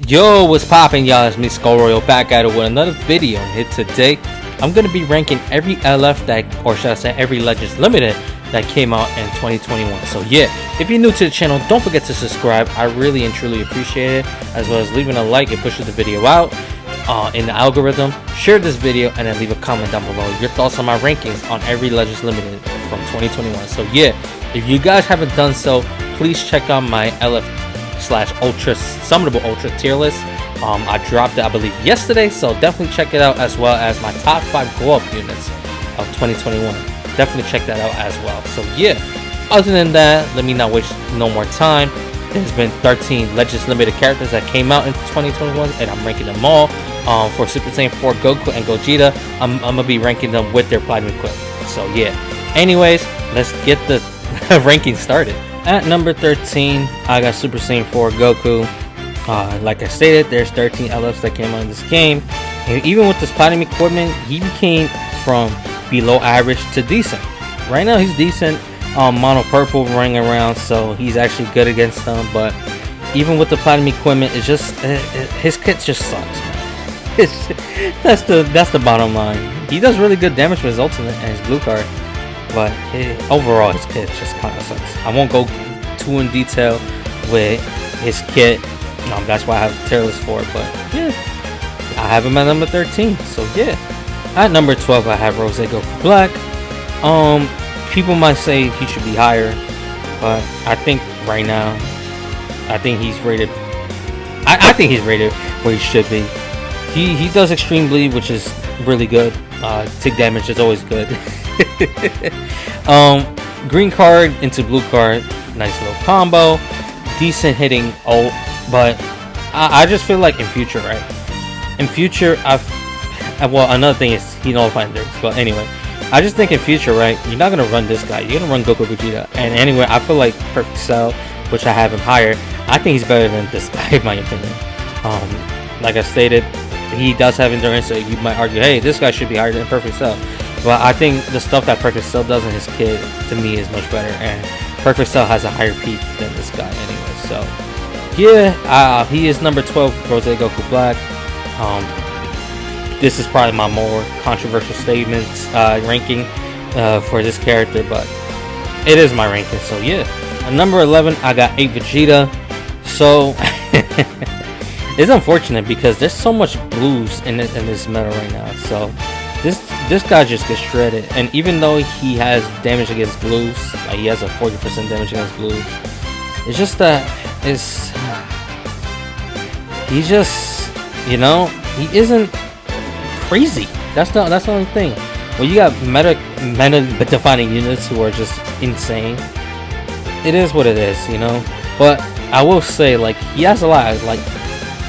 Yo, what's poppin', y'all? It's me, Skull Royal, back at it with another video. And today, I'm gonna be ranking every LF that, or should I say, every Legends Limited that came out in 2021. So yeah, if you're new to the channel, don't forget to subscribe. I really and truly appreciate it, as well as leaving a like. It pushes the video out in the algorithm. Share this video and then leave a comment down below your thoughts on my rankings on every Legends Limited from 2021. So yeah, if you guys haven't done so, please check out my LF/Ultra Summonable Ultra tier list. I dropped it, I believe, yesterday, so definitely check it out, as well as my top 5 glow up units of 2021. Definitely check that out as well. So yeah, other than that, let me not waste no more time. There's been 13 Legends Limited characters that came out in 2021, and I'm ranking them all. For Super Saiyan 4 Goku and Gogeta, I'm gonna be ranking them with their platinum equipment. So yeah, anyways, let's get the ranking started. At number 13, I got Super Saiyan 4 Goku. Like I stated, there's 13 LFs that came out in this game, and even with this platinum equipment, he became from below average to decent. Right now, he's decent. Mono purple running around, so he's actually good against them. But even with the platinum equipment, it's just his kit just sucks, man. That's the bottom line. He does really good damage with his ultimate and his blue card, but overall his kit just kind of sucks. I won't go too in detail with his kit. That's why I have a tier list for it. But yeah, I have him at number 13. So yeah, at number 12 I have Rose Goku Black. People might say he should be higher, but I think right now, I think he's rated. I think he's rated where he should be. He does extreme bleed, which is really good. Tick damage is always good. Green card into blue card, nice little combo. Decent hitting ult, but I just feel like in future, right? In future, well, another thing is he nullified endurance, but anyway, I just think in future, right? You're not gonna run this guy. You're gonna run Goku Vegeta, and anyway, I feel like Perfect Cell, which I have him higher. I think he's better than this guy, in my opinion. Like I stated, he does have endurance, so you might argue, hey, this guy should be higher than Perfect Cell. But I think the stuff that Perfect Cell does in his kit, to me, is much better, and Perfect Cell has a higher peak than this guy anyway. So yeah, he is number 12, Rose Goku Black. This is probably my more controversial statements ranking for this character, but it is my ranking. So yeah, at number 11 I got 8 Vegeta. So it's unfortunate because there's so much blues in this meta right now. So this guy just gets shredded, and even though he has damage against blues, like he has a 40% damage against blues, it's just that he's just, you know, he isn't crazy. That's the only thing. When you got meta defining units who are just insane, it is what it is, you know. But I will say, like, he has a lot of like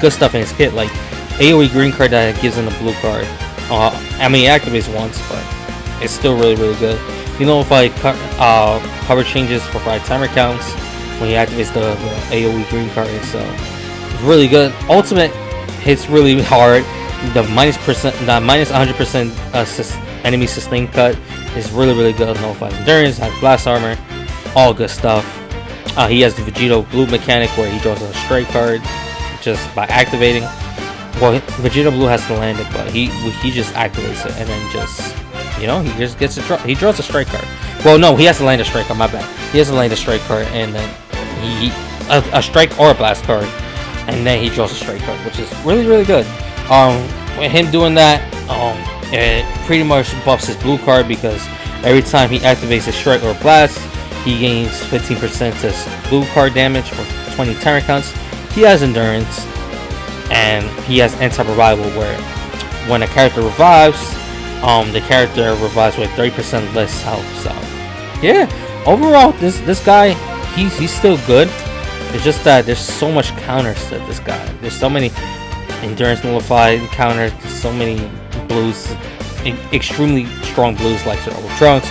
good stuff in his kit, like AoE green card that gives him the blue card. I mean, he activates once, but it's still really good. You know, if I cover changes for 5 timer counts when he activates the AoE green card, so it's really good. Ultimate hits really hard. The minus 100% enemy sustain cut is really good. Nullifies endurance, has blast armor, all good stuff. He has the Vegeta Blue mechanic where he draws a strike card just by activating. Well, Vegeta Blue has to land it, but he just activates it, and then just, you know, he just gets he draws a strike card. Well, no, he has to land a strike card. My bad. He has to land a strike card, and then a strike or a blast card, and then he draws a strike card, which is really good. With him doing that, it pretty much buffs his blue card, because every time he activates a strike or a blast, he gains 15% to blue card damage for 20 timer counts. He has endurance, and he has anti-revival, where when a character revives, the character revives with 30% less health. So yeah, overall, this guy, he's still good. It's just that there's so much counters to this guy. There's so many endurance nullified counters, so many blues, extremely strong blues like the Ultra Trunks,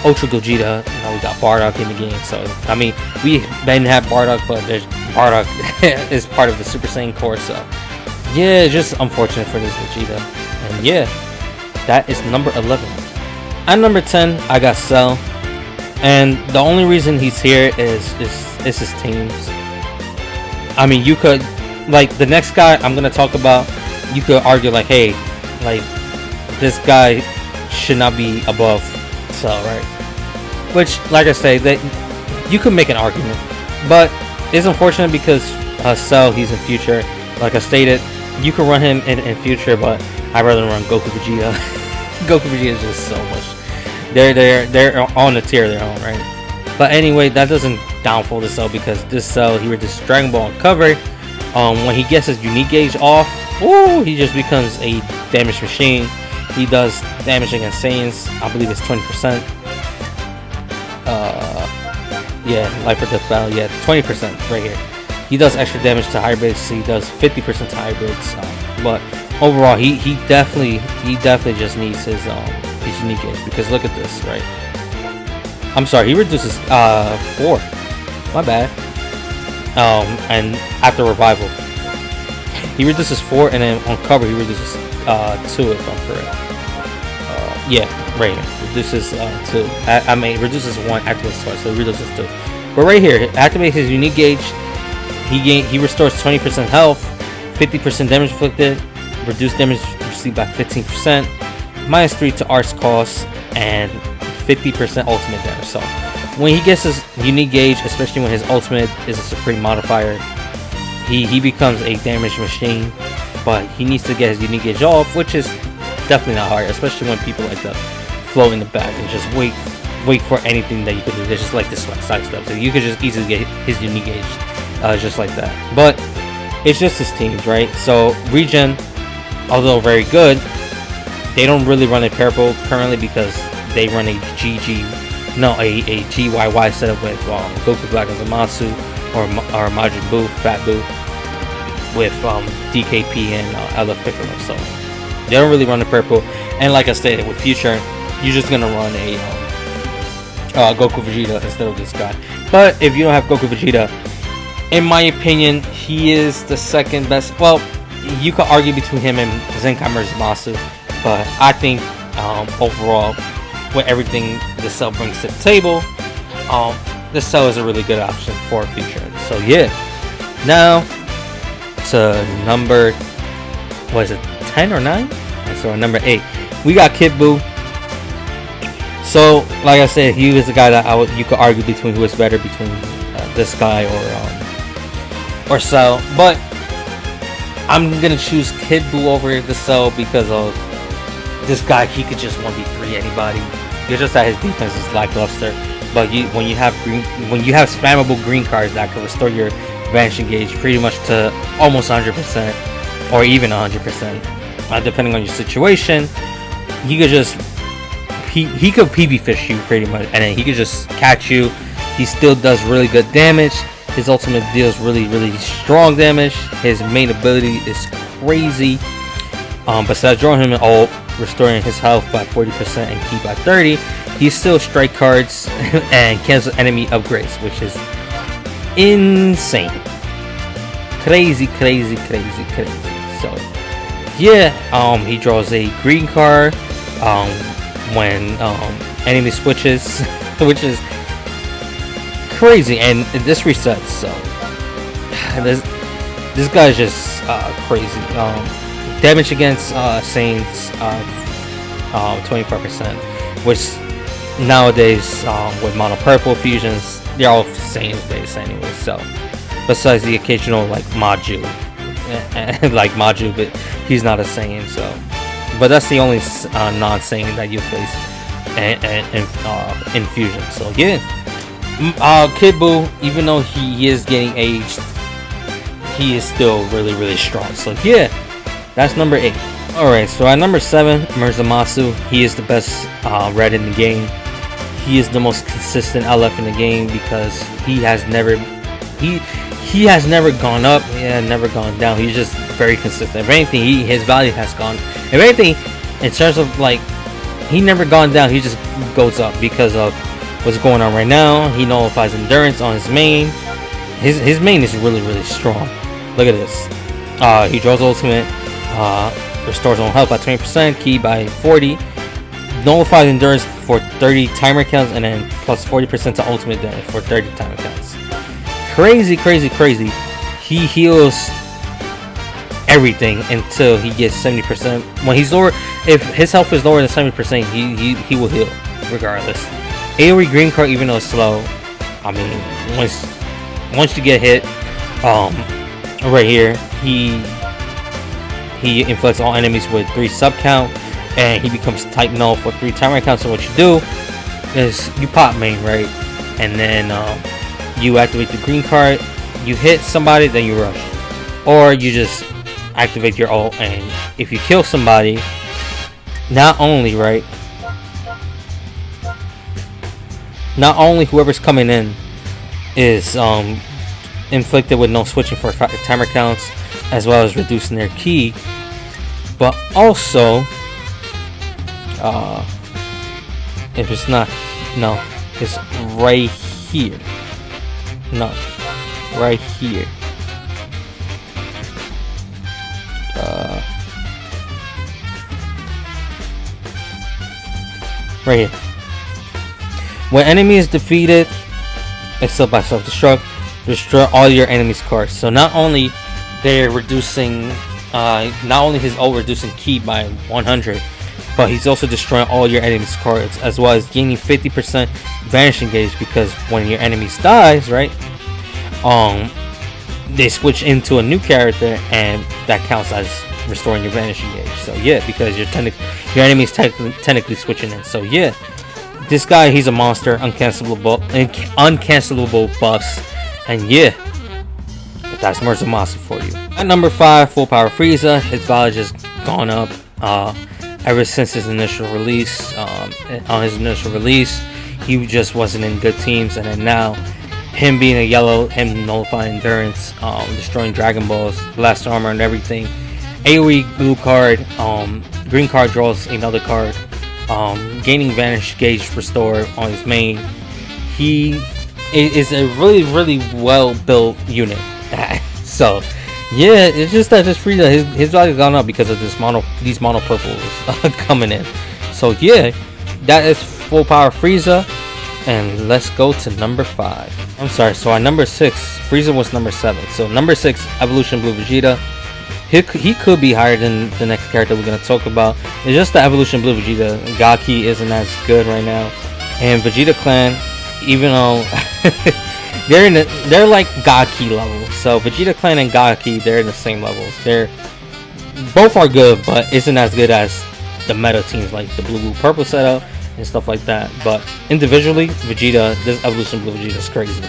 Ultra Gogeta. Now we got Bardock in the game. So I mean, we didn't have Bardock, but there's Bardock is part of the Super Saiyan core. So yeah, it's just unfortunate for this Vegeta. And yeah, that is number 11. At number 10, I got Cell, and the only reason he's here is his teams. I mean, you could like the next guy I'm gonna talk about, you could argue like, hey, like this guy should not be above Cell, right? Which, like I say, that you could make an argument, but it's unfortunate because Cell, he's in future. Like I stated, you can run him in future, but I'd rather run Goku Vegeta. Goku Vegeta is just so much. They're on a tier of their own, right? But anyway, that doesn't downfall the Cell, because this Cell, he reduces Dragon Ball Uncovered. When he gets his unique gauge off, woo, he just becomes a damage machine. He does damage against Saiyans. I believe it's 20%. Yeah, life or death battle. Yeah, 20% right here. He does extra damage to hybrids. He does 50% to hybrids. But overall, he definitely just needs his unique gauge, because look at this, right? I'm sorry, he reduces 4. My bad. And after revival, he reduces 4, and then on cover he reduces 2, if I'm correct. Yeah, right here reduces 2. I mean, reduces 1, activates twice, so he reduces 2. But right here, activate his unique gauge. He restores 20% health, 50% damage inflicted, reduced damage received by 15%, -3 to arts cost, and 50% ultimate damage. So when he gets his unique gauge, especially when his ultimate is a supreme modifier, he becomes a damage machine. But he needs to get his unique gauge off, which is definitely not hard, especially when people like to float in the back and just wait for anything that you could do. There's just like this side step, so you could just easily get his unique gauge just like that. But it's just his teams, right? So regen, although very good, they don't really run a purple currently, because they run a GYY setup with Goku Black and Zamasu, or Majin Buu, Fat Buu, with DKP and LF Piccolo. So they don't really run the purple. And like I stated, with future, you're just gonna run a Goku Vegeta instead of this guy. But if you don't have Goku Vegeta, in my opinion, he is the second best. Well, you could argue between him and Zenkai Zamasu, but I think overall, with everything the Cell brings to the table, this Cell is a really good option for future. So yeah, now to number, what is it, 10 or 9? So number 8, we got Kid Buu. So like I said, he was the guy that you could argue between who is better between this guy or Cell, but I'm gonna choose Kid Buu over the Cell because of this guy. He could just 1v3 anybody. It's just that his defense is lackluster. But when you have spammable green cards that can restore your vanishing gauge pretty much to almost 100% or even 100%, depending on your situation, he could just he could PV fish you pretty much, and then he could just catch you. He still does really good damage. His ultimate deals really strong damage. His main ability is crazy. Besides drawing him an ult, restoring his health by 40% and ki by 30, he still strike cards and cancel enemy upgrades, which is insane. Crazy. So yeah, he draws a green card when enemy switches, which is crazy, and this resets. So this guy's just crazy. Damage against Saiyans 25%, which nowadays with mono purple fusions, they're all Saiyans based anyway. So besides the occasional like Maju, but he's not a Saiyan. So, but that's the only non-Saiyan that you face in fusion. So yeah, Kid Buu, even though he is getting aged, he is still really strong. So yeah, that's number 8. Alright, so at number 7, Zamasu. He is the best red in the game. He is the most consistent LF in the game because he has never gone up, never gone down. He's just very consistent. If anything, his value has gone. If anything, in terms of like, he never gone down. He just goes up because of what's going on right now. He nullifies endurance on his main. His main is really strong. Look at this. He draws ultimate. Restores on health by 20%, ki by 40, nullifies endurance for 30 timer counts, and then plus 40% to ultimate damage for 30 timer counts. Crazy. He heals everything until he gets 70%. When he's lower, if his health is lower than 70%, he will heal regardless. AoE green card, even though it's slow, I mean, once you get hit, right here, he inflicts all enemies with 3 sub count, and he becomes type null for 3 timer counts. So what you do is you pop main, right, and then you activate the green card, you hit somebody, then you rush, or you just activate your ult, and if you kill somebody, not only whoever's coming in is inflicted with no switching for timer counts, as well as reducing their ki, but also if it's not, no, it's right here, no, right here, right here. When enemy is defeated, except by self-destruct, destroy all your enemies' cards. So not only they're reducing, not only his ult reducing ki by 100, but he's also destroying all your enemies' cards, as well as gaining 50% vanishing gauge, because when your enemies dies, right, they switch into a new character, and that counts as restoring your vanishing gauge. So yeah, because your enemy's technically switching in. So yeah, this guy, he's a monster, uncancelable buffs, and yeah, that's more Zamasu for you. At number 5, full power Frieza. His value has gone up ever since his initial release. On his initial release, he just wasn't in good teams, and then now, him being a yellow, him nullifying endurance, destroying Dragon Balls, blast armor, and everything. AoE blue card, green card draws another card. Gaining vanish gauge restore on his main. He is a really well built unit. So yeah, it's just that just Frieza, his value gone up because of these mono purples coming in. So yeah, that is full power Frieza, and let's go to number 5. I'm sorry, so at number 6, Frieza was number 7. So number 6, Evolution Blue Vegeta. He could be higher than the next character we're gonna talk about. It's just the Evolution Blue Vegeta. Gaki isn't as good right now, and Vegeta Clan, even though they're like Gaki level. So Vegeta Clan and Gaki, they're in the same level. They're both are good, but isn't as good as the meta teams like the blue purple setup and stuff like that. But individually, Vegeta, this Evolution Blue Vegeta is crazy.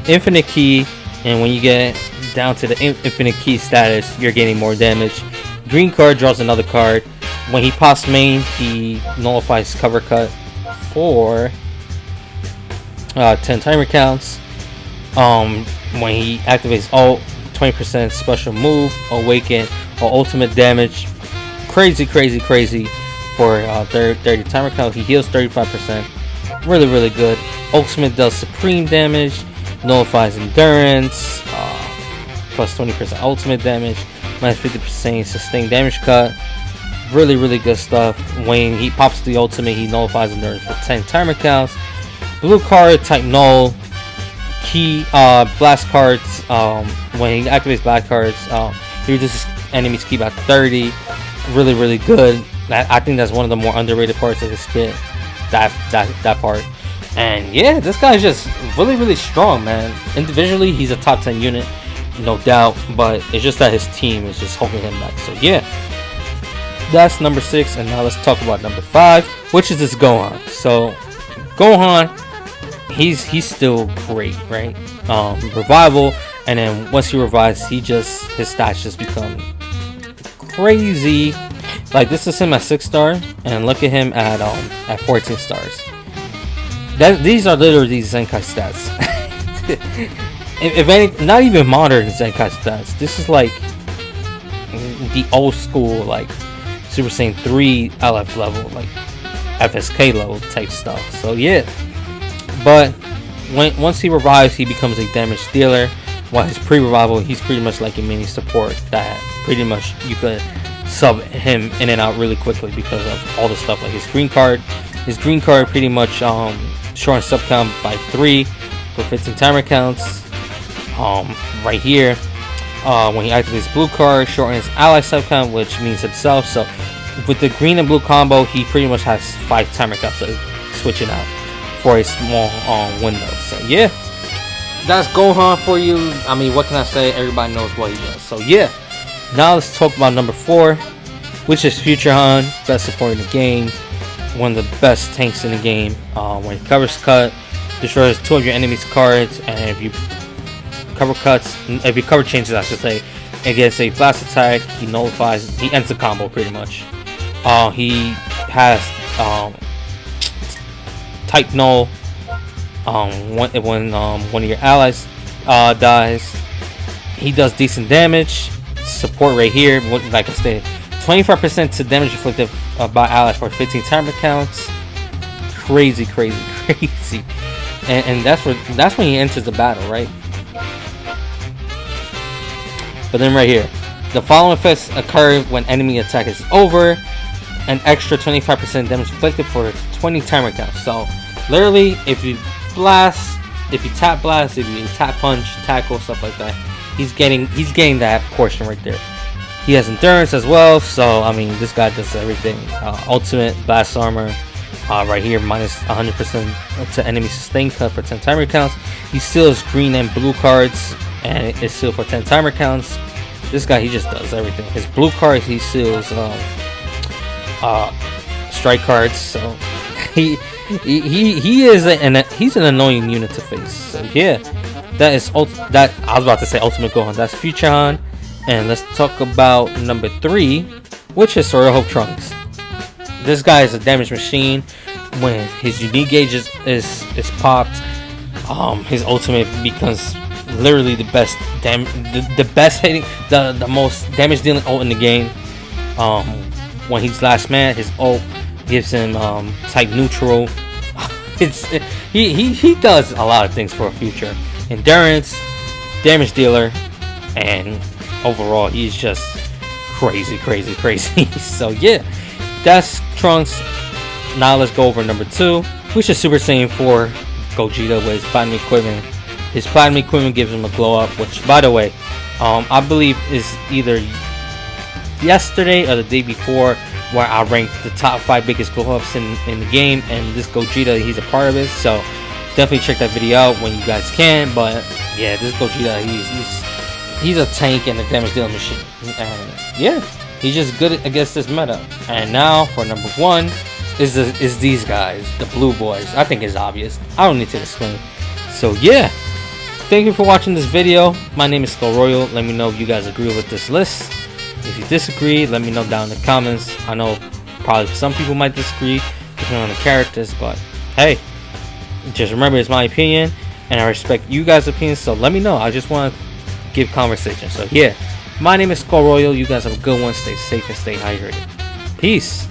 Infinite Ki, and when you get down to the infinite ki status, you're gaining more damage. Green card draws another card. When he pops main, he nullifies cover cut for 10 timer counts. When he activates ult, 20% special move, awaken, or ultimate damage. Crazy for 30 timer count. He heals 35%. Really good. Ultimate does supreme damage, nullifies endurance, plus 20% ultimate damage, minus 50% sustained damage cut. Really good stuff. When he pops the ultimate, he nullifies endurance for 10 timer counts. Blue card type null. Key blast cards. When he activates blast cards, he reduces enemies ki by 30. Really good. I think that's one of the more underrated parts of this kit. That part. And yeah, this guy's just really strong, man. Individually, he's a top 10 unit, no doubt, but it's just that his team is just holding him back. So yeah, that's number 6, and now let's talk about number 5, which is this Gohan. So Gohan, he's still great, right? Revival, and then once he revives, his stats just become crazy. Like, this is him at 6 star, and look at him at 14 stars. These are literally Zenkai stats. if any, not even modern Zenkai stats. This is like the old school, like Super Saiyan 3 LF level, like FSK level type stuff. So yeah, but once he revives, he becomes a damage dealer. While his pre-revival, he's pretty much like a mini support that pretty much you could sub him in and out really quickly because of all the stuff like his green card. His green card pretty much shorten sub count by 3 for 15 timer counts. Right here, When he activates blue card, shortens ally sub count, which means himself. So with the green and blue combo, he pretty much has 5 timer counts, so switching out for a small window. So yeah, that's Gohan for you. I mean, what can I say? Everybody knows what he does. So yeah, now let's talk about number 4, which is Future Han, best support in the game, one of the best tanks in the game. When he covers cut, destroys 2 of your enemy's cards, and if you cover changes, I should say, against a blast attack, he ends the combo pretty much. He has type null when one of your allies dies. He does decent damage. Support right here, like I stated, 25% to damage inflicted by allies for 15 timer counts. Crazy. And that's when he enters the battle, right? But then right here, the following effects occur when enemy attack is over. An extra 25% damage inflicted for 20 timer counts. So literally, if you tap blast, if you tap punch, tackle, stuff like that, he's getting that portion right there. He has endurance as well. So I mean, this guy does everything. Ultimate blast armor. Right here, minus 100% to enemy sustain cut for 10 timer counts. He steals green and blue cards, and it's sealed for 10 timer counts. This guy, he just does everything. His blue cards, he seals strike cards. So he's an annoying unit to face. So yeah, I was about to say Ultimate Gohan. That's Future Han. And let's talk about number 3, which is Sword of Hope Trunks. This guy is a damage machine. When his unique gauge is popped, his ultimate becomes literally the best hitting, the most damage dealing ult in the game. When he's last man, his ult gives him type neutral. He does a lot of things for a future. Endurance, damage dealer, and overall he's just crazy. So yeah, that's Trunks. Now let's go over number 2, which is Super Saiyan 4 Gogeta with his platinum equipment. His platinum equipment gives him a glow up, which, by the way, I believe is either yesterday or the day before, where I ranked the top 5 biggest glow ups in the game, and this Gogeta, he's a part of it. So definitely check that video out when you guys can. But yeah, this Gogeta, he's a tank and a damage dealing machine, and yeah, he's just good against this meta. And now for number 1 is these guys, the blue boys. I think it's obvious. I don't need to explain. So yeah, thank you for watching this video. My name is Skull Royal. Let me know if you guys agree with this list. If you disagree, let me know down in the comments. I know probably some people might disagree depending on the characters, but hey, just remember it's my opinion and I respect you guys' opinions, so let me know. I just want to give conversation. So yeah, my name is Skull Royal. You guys have a good one. Stay safe and stay hydrated. Peace.